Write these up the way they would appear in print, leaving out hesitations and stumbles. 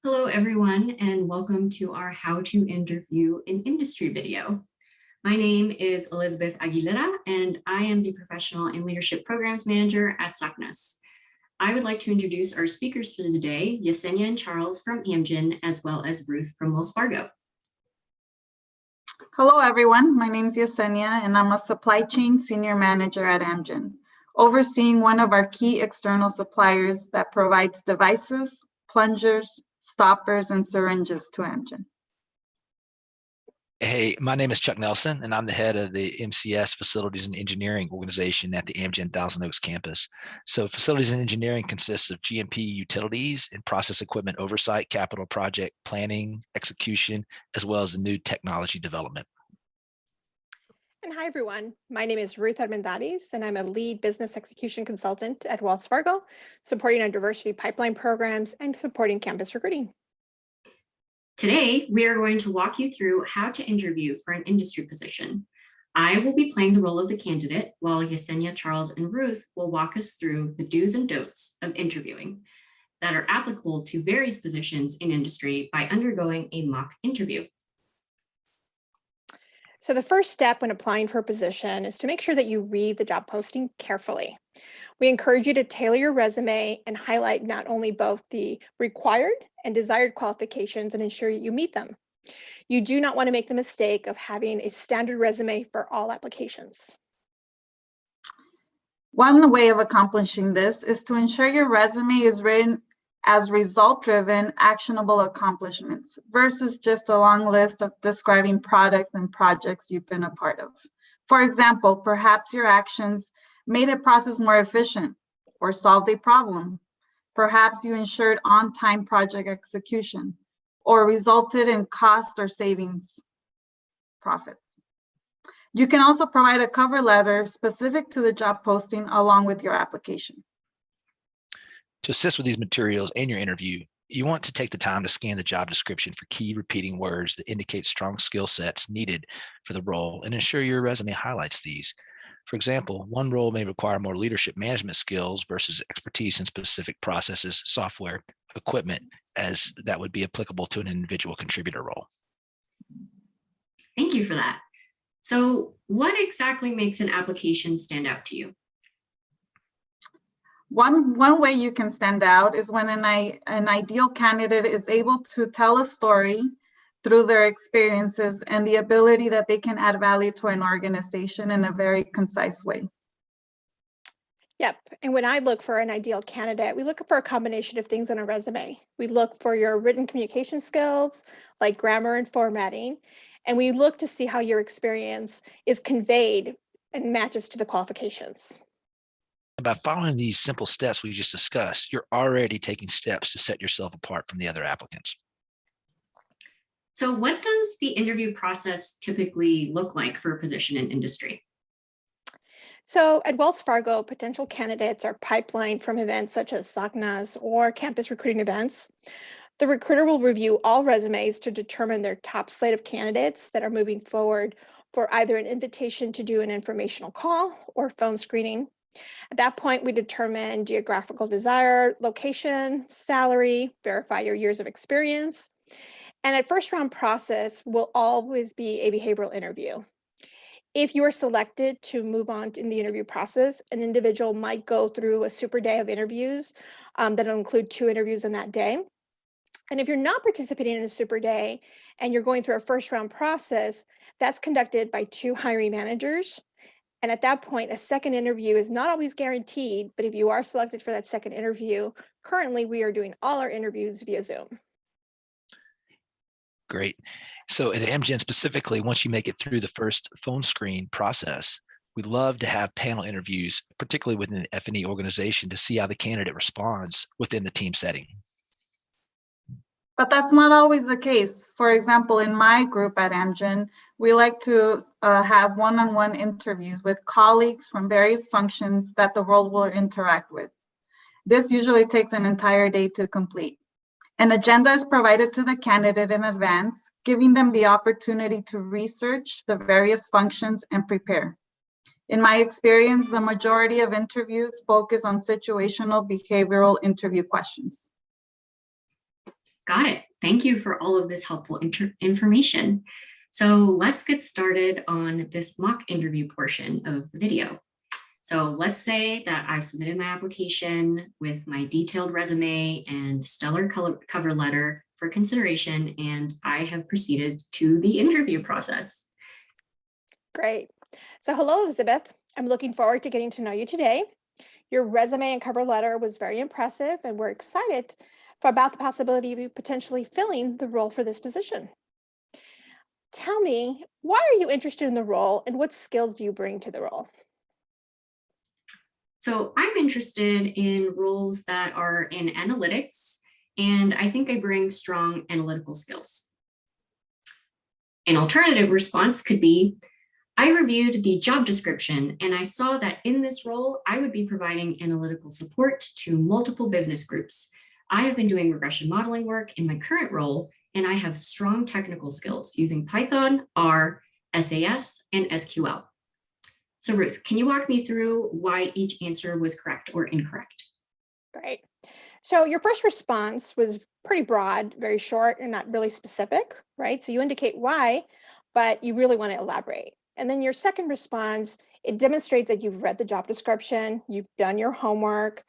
Hello, everyone, and welcome to our How to Interview in Industry video. My name is Elizabeth Aguilera, and I am the Professional and Leadership Programs Manager at SACNAS. I would like to introduce our speakers for the day, Yesenia and Charles from Amgen, as well as Ruth from Wells Fargo. Hello, everyone. My name is Yesenia, and I'm a Supply Chain Senior Manager at Amgen, overseeing one of our key external suppliers that provides devices, plungers, stoppers, and syringes to Amgen. Hey, my name is Chuck Nelson, and I'm the head of the MCS Facilities and Engineering organization at the Amgen Thousand Oaks campus. So facilities and engineering consists of GMP utilities and process equipment oversight, capital project planning, execution, as well as the new technology development. And hi, everyone. My name is Ruth Armendariz, and I'm a lead business execution consultant at Wells Fargo, supporting our diversity pipeline programs and supporting campus recruiting. Today, we are going to walk you through how to interview for an industry position. I will be playing the role of the candidate, while Yesenia, Charles, and Ruth will walk us through the do's and don'ts of interviewing that are applicable to various positions in industry by undergoing a mock interview. So the first step when applying for a position is to make sure that you read the job posting carefully. We encourage you to tailor your resume and highlight not only both the required and desired qualifications and ensure you meet them. You do not want to make the mistake of having a standard resume for all applications. One way of accomplishing this is to ensure your resume is written as result-driven, actionable accomplishments versus just a long list of describing products and projects you've been a part of. For example, perhaps your actions made a process more efficient or solved a problem. Perhaps you ensured on-time project execution or resulted in cost or savings profits. You can also provide a cover letter specific to the job posting along with your application. To assist with these materials and your interview, you want to take the time to scan the job description for key repeating words that indicate strong skill sets needed for the role and ensure your resume highlights these. For example, one role may require more leadership management skills versus expertise in specific processes, software, equipment, as that would be applicable to an individual contributor role. Thank you for that. So what exactly makes an application stand out to you? One way you can stand out is when an ideal candidate is able to tell a story through their experiences and the ability that they can add value to an organization in a very concise way. Yep, and when I look for an ideal candidate, we look for a combination of things on a resume. We look for your written communication skills, like grammar and formatting, and we look to see how your experience is conveyed and matches to the qualifications. By following these simple steps we just discussed, you're already taking steps to set yourself apart from the other applicants. So what does the interview process typically look like for a position in industry? So at Wells Fargo, potential candidates are pipelined from events such as SACNAS or campus recruiting events. The recruiter will review all resumes to determine their top slate of candidates that are moving forward for either an invitation to do an informational call or phone screening. At that point, we determine geographical desire, location, salary, verify your years of experience. And at first round process will always be a behavioral interview. If you are selected to move on in the interview process, an individual might go through a super day of interviews that'll include 2 interviews in that day. And if you're not participating in a super day and you're going through a first round process, that's conducted by 2 hiring managers. And at that point, a second interview is not always guaranteed, but if you are selected for that second interview, currently we are doing all our interviews via Zoom. Great. So at Amgen specifically, once you make it through the first phone screen process, we'd love to have panel interviews, particularly within an F&E organization, to see how the candidate responds within the team setting. But that's not always the case. For example, in my group at Amgen, we like to have one-on-one interviews with colleagues from various functions that the role will interact with. This usually takes an entire day to complete. An agenda is provided to the candidate in advance, giving them the opportunity to research the various functions and prepare. In my experience, the majority of interviews focus on situational behavioral interview questions. Got it. Thank you for all of this helpful information. So let's get started on this mock interview portion of the video. So let's say that I submitted my application with my detailed resume and stellar cover letter for consideration, and I have proceeded to the interview process. Great. So hello, Elizabeth. I'm looking forward to getting to know you today. Your resume and cover letter was very impressive, and we're excited about the possibility of you potentially filling the role for this position. Tell me, why are you interested in the role and what skills do you bring to the role? So I'm interested in roles that are in analytics, and I think I bring strong analytical skills. An alternative response could be, I reviewed the job description and I saw that in this role, I would be providing analytical support to multiple business groups. I have been doing regression modeling work in my current role, and I have strong technical skills using Python, R, SAS, and SQL. So Ruth, can you walk me through why each answer was correct or incorrect? Great. So your first response was pretty broad, very short, and not really specific, right? So you indicate why, but you really want to elaborate. And then your second response, it demonstrates that you've read the job description, you've done your homework.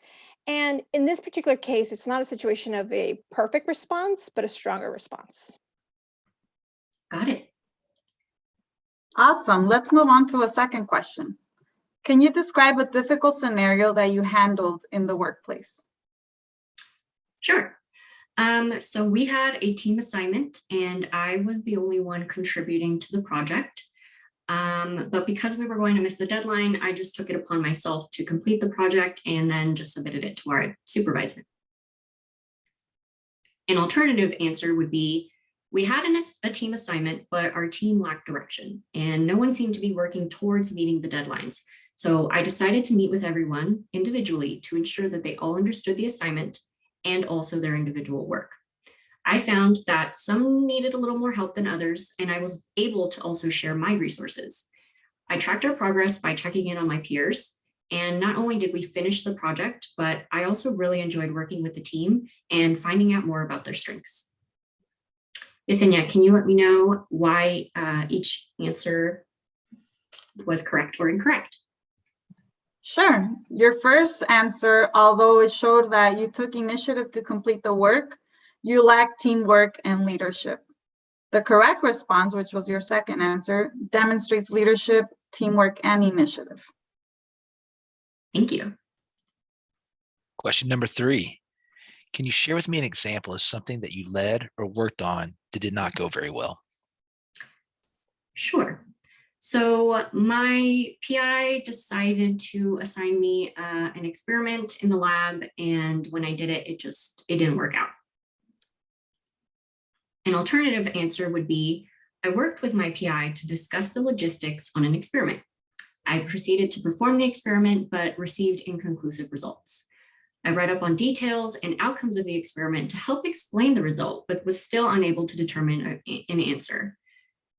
And in this particular case, it's not a situation of a perfect response, but a stronger response. Got it. Awesome. Let's move on to a second question. Can you describe a difficult scenario that you handled in the workplace? Sure. So we had a team assignment and I was the only one contributing to the project. But because we were going to miss the deadline, I just took it upon myself to complete the project and then just submitted it to our supervisor. An alternative answer would be, we had a team assignment, but our team lacked direction and no one seemed to be working towards meeting the deadlines. So I decided to meet with everyone individually to ensure that they all understood the assignment and also their individual work. I found that some needed a little more help than others, and I was able to also share my resources. I tracked our progress by checking in on my peers, and not only did we finish the project, but I also really enjoyed working with the team and finding out more about their strengths. Yesenia, can you let me know why each answer was correct or incorrect? Sure. Your first answer, although it showed that you took initiative to complete the work, you lacked teamwork and leadership. The correct response, which was your second answer, demonstrates leadership, teamwork, and initiative. Thank you. Question number 3. Can you share with me an example of something that you led or worked on that did not go very well? Sure. So my PI decided to assign me an experiment in the lab, and when I did it, it didn't work out. An alternative answer would be, I worked with my PI to discuss the logistics on an experiment. I proceeded to perform the experiment, but received inconclusive results. I read up on details and outcomes of the experiment to help explain the result, but was still unable to determine an answer.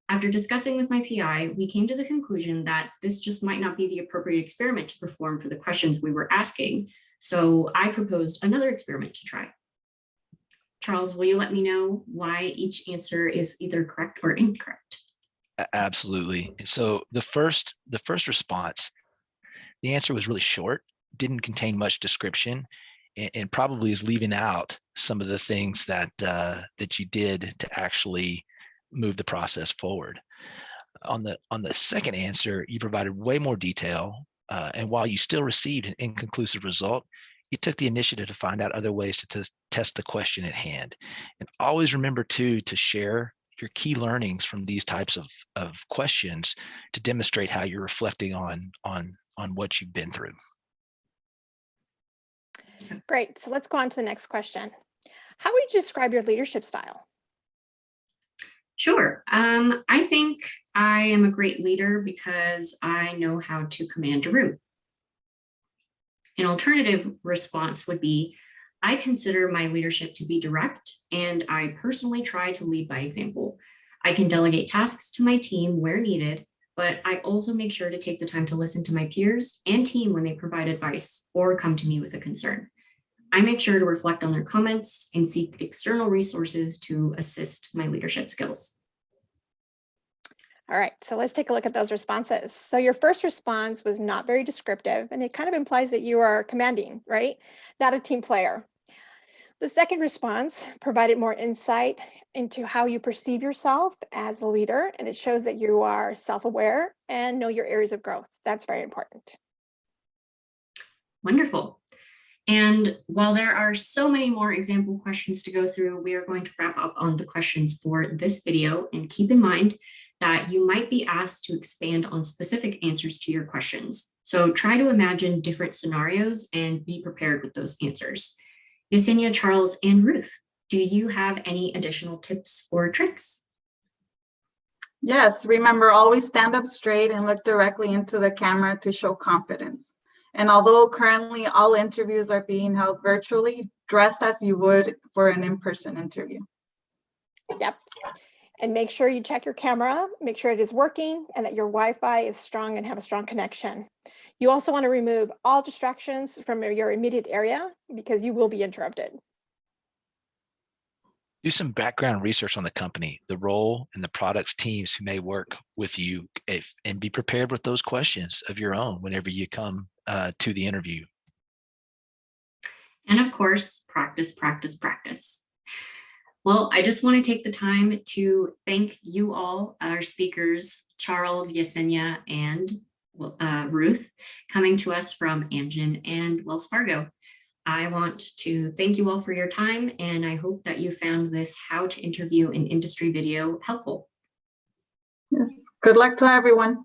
After discussing with my PI, we came to the conclusion that this just might not be the appropriate experiment to perform for the questions we were asking. So I proposed another experiment to try. Charles, will you let me know why each answer is either correct or incorrect? Absolutely. So the first response, the answer was really short, didn't contain much description, and probably is leaving out some of the things that that you did to actually move the process forward. On the second answer, you provided way more detail, and while you still received an inconclusive result, you took the initiative to find out other ways to test the question at hand. And always remember too to share your key learnings from these types of questions to demonstrate how you're reflecting on what you've been through. Great. So let's go on to the next question. How would you describe your leadership style? Sure. I think I am a great leader because I know how to command a room. An alternative response would be, I consider my leadership to be direct, and I personally try to lead by example. I can delegate tasks to my team where needed, but I also make sure to take the time to listen to my peers and team when they provide advice or come to me with a concern. I make sure to reflect on their comments and seek external resources to assist my leadership skills. All right, so let's take a look at those responses. So your first response was not very descriptive, and it kind of implies that you are commanding, right? Not a team player. The second response provided more insight into how you perceive yourself as a leader, and it shows that you are self-aware and know your areas of growth. That's very important. Wonderful. And while there are so many more example questions to go through, we are going to wrap up on the questions for this video. And keep in mind that you might be asked to expand on specific answers to your questions. So try to imagine different scenarios and be prepared with those answers. Yesenia, Charles, and Ruth, do you have any additional tips or tricks? Yes, remember, always stand up straight and look directly into the camera to show confidence. And although currently all interviews are being held virtually, dress as you would for an in-person interview. Yep. And make sure you check your camera, make sure it is working, and that your Wi-Fi is strong and have a strong connection. You also want to remove all distractions from your immediate area because you will be interrupted. Do some background research on the company, the role, and the products teams who may work with you, and be prepared with those questions of your own whenever you come to the interview. And of course, practice, practice, practice. Well, I just want to take the time to thank you all, our speakers, Charles, Yesenia, and Ruth, coming to us from Amgen and Wells Fargo. I want to thank you all for your time, and I hope that you found this How to Interview in Industry video helpful. Yes. Good luck to everyone.